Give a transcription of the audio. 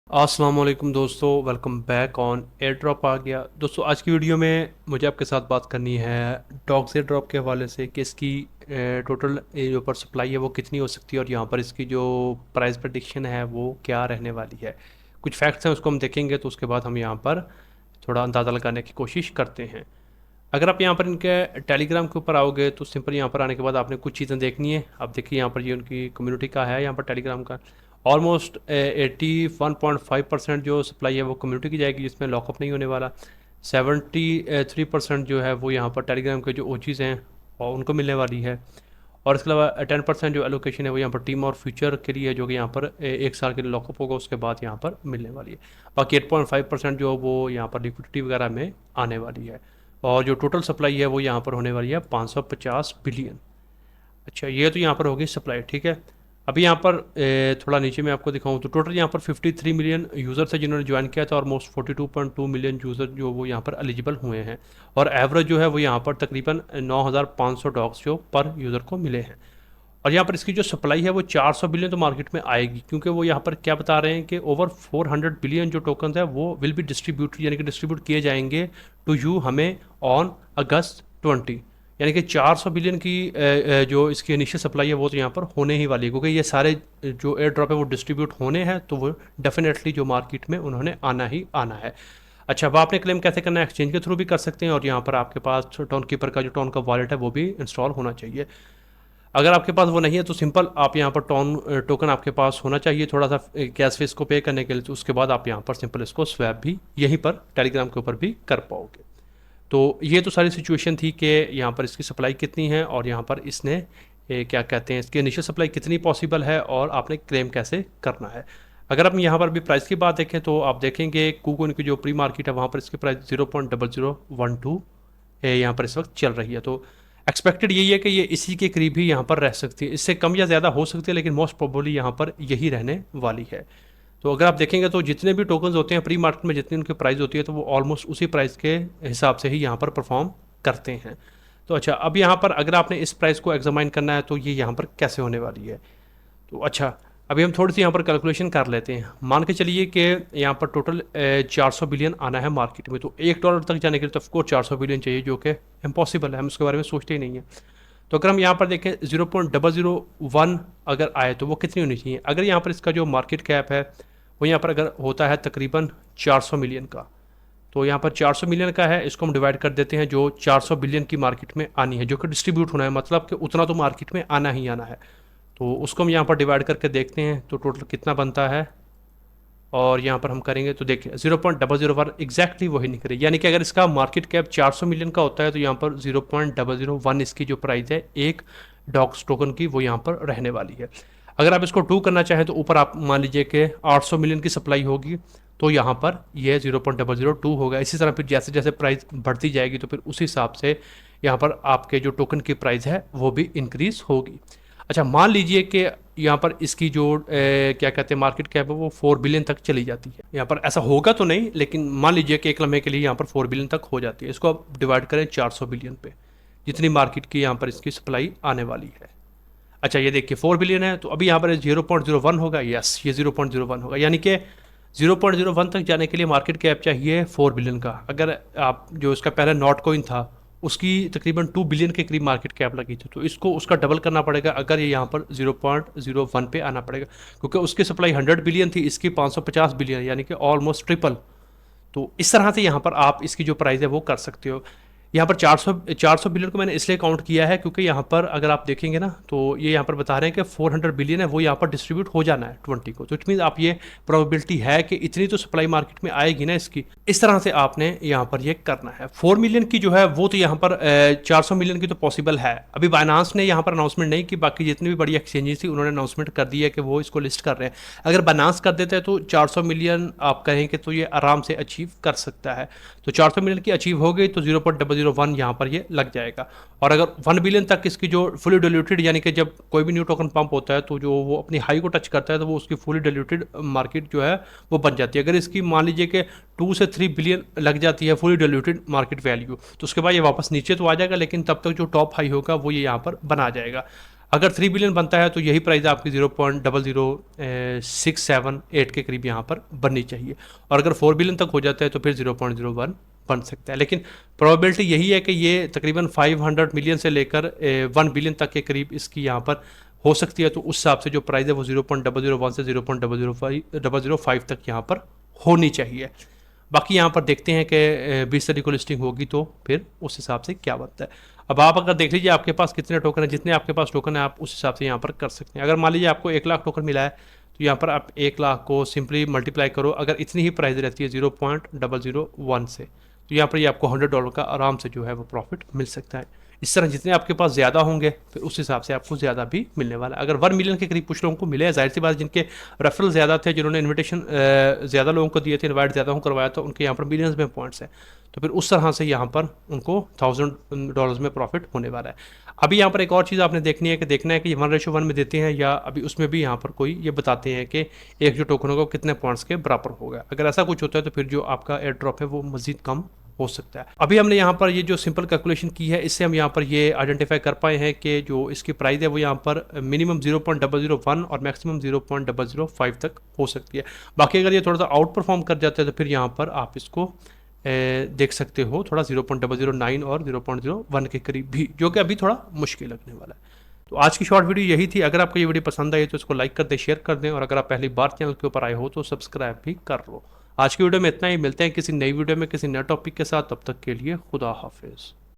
अस्सलाम वालेकुम दोस्तों, welcome back on air drop आ गया। दोस्तों आज की वीडियो में मुझे आपके साथ बात करनी है डॉग्स एयर ड्रॉप के हवाले से कि इसकी टोटल जो ऊपर सप्लाई है वो कितनी हो सकती है और यहाँ पर इसकी जो प्राइस प्रडिक्शन है वो क्या रहने वाली है। कुछ फैक्ट्स हैं उसको हम देखेंगे, तो उसके बाद हम यहाँ पर थोड़ा अंदाज़ा लगाने की कोशिश करते हैं। अगर आप यहाँ पर इनके टेलीग्राम के ऊपर आओगे तो सिंपल यहाँ पर आने के बाद आपने कुछ चीज़ें देखनी है। आप देखिए यहाँ पर ये उनकी कम्युनिटी का है, यहाँ पर टेलीग्राम का ऑलमोस्ट 81.5% जो सप्लाई है वो कम्युनिटी की जाएगी, जिसमें लॉकअप नहीं होने वाला। 73% जो है वो यहाँ पर टेलीग्राम के जो ओजीज़ हैं और उनको मिलने वाली है। और इसके अलावा 10% जो एलोकेशन है वो यहाँ पर टीम और फ्यूचर के लिए, जो कि यहाँ पर 1 साल के लिए लॉकअप होगा, उसके बाद यहाँ पर मिलने वाली है। बाकी 8.5% जो वो यहाँ पर लिक्विडिटी वगैरह में आने वाली है। और जो टोटल सप्लाई है वो यहाँ पर होने वाली है 550 बिलियन। अच्छा, ये तो यहाँ पर होगी सप्लाई, ठीक है। अभी यहाँ पर थोड़ा नीचे मैं आपको दिखाऊँ तो टोटल यहाँ पर 53 मिलियन यूज़र्स है जिन्होंने ज्वाइन किया था, और ऑलमोस्ट 42.2 मिलियन यूज़र जो वो यहाँ पर एलिजिबल हुए हैं। और एवरेज जो है वो यहाँ पर तकरीबन 9,500 डॉग्स जो पर यूज़र को मिले हैं। और यहाँ पर इसकी जो सप्लाई है वो 400 बिलियन तो मार्केट में आएगी, क्योंकि वो यहाँ पर क्या बता रहे हैं कि ओवर 400 बिलियन जो टोकन है वो विल बी डिस्ट्रीब्यूट, यानी कि डिस्ट्रीब्यूट किए जाएंगे टू यू हमें ऑन अगस्त 20। यानी कि 400 बिलियन की जो इसकी इनिशियल सप्लाई है वो तो यहाँ पर होने ही वाली है, क्योंकि ये सारे जो एयर ड्रॉप है वो डिस्ट्रीब्यूट होने हैं, तो वो डेफिनेटली जो मार्केट में उन्होंने आना ही आना है। अच्छा, अब आपने क्लेम कैसे करना है? एक्सचेंज के थ्रू भी कर सकते हैं, और यहाँ पर आपके पास टोन कीपर का जो टोन का वॉलेट है वो भी इंस्टॉल होना चाहिए। अगर आपके पास वो नहीं है तो सिंपल आप यहाँ पर टोकन आपके पास होना चाहिए थोड़ा सा गैस फीस को पे करने के लिए, तो उसके बाद आप यहाँ पर सिंपल इसको स्वैप भी यहीं पर टेलीग्राम के ऊपर भी कर पाओगे। तो ये तो सारी सिचुएशन थी कि यहाँ पर इसकी सप्लाई कितनी है और यहाँ पर इसने क्या कहते हैं इसकी इनिशियल सप्लाई कितनी पॉसिबल है और आपने क्लेम कैसे करना है। अगर आप यहाँ पर भी प्राइस की बात देखें तो आप देखेंगे कुकोन की जो प्री मार्केट है वहाँ पर इसकी प्राइस 0.0012 यहाँ पर इस वक्त चल रही है। तो एक्सपेक्टेड यही है कि ये इसी के करीब ही यहाँ पर रह सकती है, इससे कम या ज़्यादा हो सकती है, लेकिन मोस्ट प्रोबेबली यहाँ पर यही रहने वाली है। तो अगर आप देखेंगे तो जितने भी टोकन्स होते हैं प्री मार्केट में, जितनी उनकी प्राइस होती है, तो वो ऑलमोस्ट उसी प्राइस के हिसाब से ही यहाँ पर परफॉर्म करते हैं। तो अच्छा, अब यहाँ पर अगर आपने इस प्राइस को एग्जामाइन करना है तो ये यहाँ पर कैसे होने वाली है। तो अच्छा, अभी हम थोड़ी सी यहाँ पर कैलकुलेशन कर लेते हैं। मान के चलिए कि यहाँ पर टोटल 400 बिलियन आना है मार्केट में, तो $1 तक जाने के लिए तो ऑफकोर्स 400 बिलियन चाहिए, जो कि इम्पॉसिबल है, हम उसके बारे में सोचते ही नहीं है। तो अगर हम यहाँ पर देखें 0.001 अगर आए तो वो कितनी होनी चाहिए। अगर यहाँ पर इसका जो मार्केट कैप है वो यहाँ पर अगर होता है तकरीबन 400 मिलियन का, तो यहाँ पर 400 मिलियन का है, इसको हम डिवाइड कर देते हैं जो 400 बिलियन की मार्केट में आनी है, जो कि डिस्ट्रीब्यूट होना है, मतलब कि उतना तो मार्केट में आना ही आना है। तो उसको हम यहाँ पर डिवाइड करके देखते हैं तो टोटल कितना बनता है। और यहाँ पर हम करेंगे तो देखिए 0.001 एग्जैक्टली वही निकले, यानी कि अगर इसका मार्केट कैप 400 मिलियन का होता है तो यहाँ पर 0.001 इसकी जो प्राइस है एक डॉग्स टोकन की वो यहाँ पर रहने वाली है। अगर आप इसको 2 करना चाहें तो ऊपर आप मान लीजिए कि 800 मिलियन की सप्लाई होगी, तो यहाँ पर यह 0.002 होगा। इसी तरह फिर जैसे जैसे प्राइस बढ़ती जाएगी तो फिर उस हिसाब से यहाँ पर आपके जो टोकन की प्राइस है वो भी इंक्रीज़ होगी। अच्छा, मान लीजिए कि यहाँ पर इसकी जो क्या कहते हैं मार्केट कैप है वो 4 बिलियन तक चली जाती है। यहाँ पर ऐसा होगा तो नहीं, लेकिन मान लीजिए कि एक लम्हे के लिए यहाँ पर 4 बिलियन तक हो जाती है। इसको आप डिवाइड करें 400 बिलियन पे, जितनी मार्केट की यहाँ पर इसकी सप्लाई आने वाली है। अच्छा, ये देखिए 4 बिलियन है, तो अभी यहाँ पर 0.01 होगा। यस, ये 0.01 होगा, यानी कि 0.01 तक जाने के लिए मार्केट कैप चाहिए 4 बिलियन का। अगर आप जो इसका पहला नॉट कॉइन था उसकी तकरीबन 2 बिलियन के करीब मार्केट कैप लगी थी, तो इसको उसका डबल करना पड़ेगा अगर ये यहाँ पर 0.01 पे आना पड़ेगा, क्योंकि उसकी सप्लाई 100 बिलियन थी, इसकी 550 बिलियन, यानी कि ऑलमोस्ट ट्रिपल। तो इस तरह से यहाँ पर आप इसकी जो प्राइस है वो कर सकते हो। यहाँ पर 400 बिलियन को मैंने इसलिए काउंट किया है क्योंकि यहाँ पर अगर आप देखेंगे ना तो ये यहाँ पर बता रहे हैं कि 400 बिलियन है वो यहाँ पर डिस्ट्रीब्यूट हो जाना है 20 को। तो इट मीन आप ये प्रोबेबिलिटी है कि इतनी तो सप्लाई मार्केट में आएगी ना इसकी, इस तरह से आपने यहाँ पर ये करना है। 4 मिलियन की जो है वो तो यहाँ पर 400 मिलियन की तो पॉसिबल है। अभी बाइनांस ने यहाँ पर अनाउंसमेंट नहीं की, बाकी जितनी भी बड़ी एक्सचेंजेस थी उन्होंने अनाउंसमेंट कर दी है कि वो इसको लिस्ट कर रहे हैं। अगर बाइनांस कर देते हैं तो 400 मिलियन आप कहेंगे तो ये आराम से अचीव कर सकता है। तो 400 मिलियन की अचीव हो गई तो 0.001 यहाँ पर ये लग जाएगा। और अगर 1 बिलियन तक इसकी जो फुली डिल्यूटेड, यानी कि जब कोई भी न्यू टोकन पंप होता है तो जो वो अपनी हाई को टच करता है तो वो उसकी फुली डिल्यूटेड मार्केट जो है वो बन जाती है। अगर इसकी मान लीजिए कि 2 से 3 बिलियन लग जाती है फुली डिल्यूटेड मार्केट वैल्यू, तो उसके बाद ये वापस नीचे तो आ जाएगा, लेकिन तब तक जो टॉप हाई होगा वो ये यहाँ पर बना जाएगा। अगर 3 बिलियन बनता है तो यही प्राइस आपकी 0.00678 के करीब यहाँ पर बननी चाहिए, और अगर 4 बिलियन तक हो जाता है तो फिर 0.01 बन सकता है। लेकिन प्रोबेबिलिटी यही है कि ये तकरीबन 500 मिलियन से लेकर 1 बिलियन तक के करीब इसकी यहाँ पर हो सकती है, तो उस हिसाब से जो प्राइस है वो 0.001 से 0.005 तक यहाँ पर होनी चाहिए। बाकी यहाँ पर देखते हैं कि 20 तारीख को लिस्टिंग होगी तो फिर उस हिसाब से क्या बनता है। अब आप अगर देख लीजिए आपके पास कितने टोकन है, जितने आपके पास टोकन है आप उस हिसाब से यहाँ पर कर सकते हैं। अगर मान लीजिए आपको 1 लाख टोकन मिला है तो यहाँ पर आप 1 लाख को सिंपली मल्टीप्लाई करो, अगर इतनी ही प्राइस रहती है 0.001 से, तो यहाँ पर ये आपको $100 का आराम से जो है वो प्रॉफिट मिल सकता है। इस तरह जितने आपके पास ज़्यादा होंगे फिर उस हिसाब से आपको ज़्यादा भी मिलने वाला है। अगर 1 मिलियन के करीब कुछ लोगों को मिले, जाहिर सी बात जिनके रेफरल ज़्यादा थे, जिन्होंने इन्विटेशन ज़्यादा लोगों को दिए थे, इन्वाइट ज़्यादा को करवाया था, उनके यहाँ पर मिलियंस में पॉइंट्स हैं, तो फिर उस तरह से यहाँ पर उनको $1000 में प्रॉफिट होने वाला है। अभी यहाँ पर एक और चीज़ आपने देखनी है कि देखना है कि 1:1 में देते हैं या अभी उसमें भी यहाँ पर कोई ये बताते हैं कि एक जो टोकन होगा कितने पॉइंट्स के बराबर होगा। अगर ऐसा कुछ होता है तो फिर जो आपका एयर ड्रॉप है वो मज़ीद कम हो सकता है। अभी हमने यहाँ पर ये जो सिंपल कैलकुलेशन की है, इससे हम यहाँ पर ये आइडेंटिफाई कर पाए हैं कि जो इसकी प्राइस है वो यहाँ पर मिनिमम 0.001 और मैक्सिमम 0.005 तक हो सकती है। बाकी अगर ये थोड़ा सा आउट परफॉर्म कर जाता है तो फिर यहाँ पर आप इसको देख सकते हो थोड़ा 0.009 और 0.01 के करीब भी, जो कि अभी थोड़ा मुश्किल लगने वाला है। तो आज की शॉर्ट वीडियो यही थी। अगर आपको ये वीडियो पसंद आई तो इसको लाइक कर दें, शेयर कर दें, और अगर आप पहली बार चैनल के ऊपर आए हो तो सब्सक्राइब भी कर लो। आज की वीडियो में इतना ही, मिलते हैं किसी नई वीडियो में किसी नए टॉपिक के साथ, तब तक के लिए खुदा हाफिज़।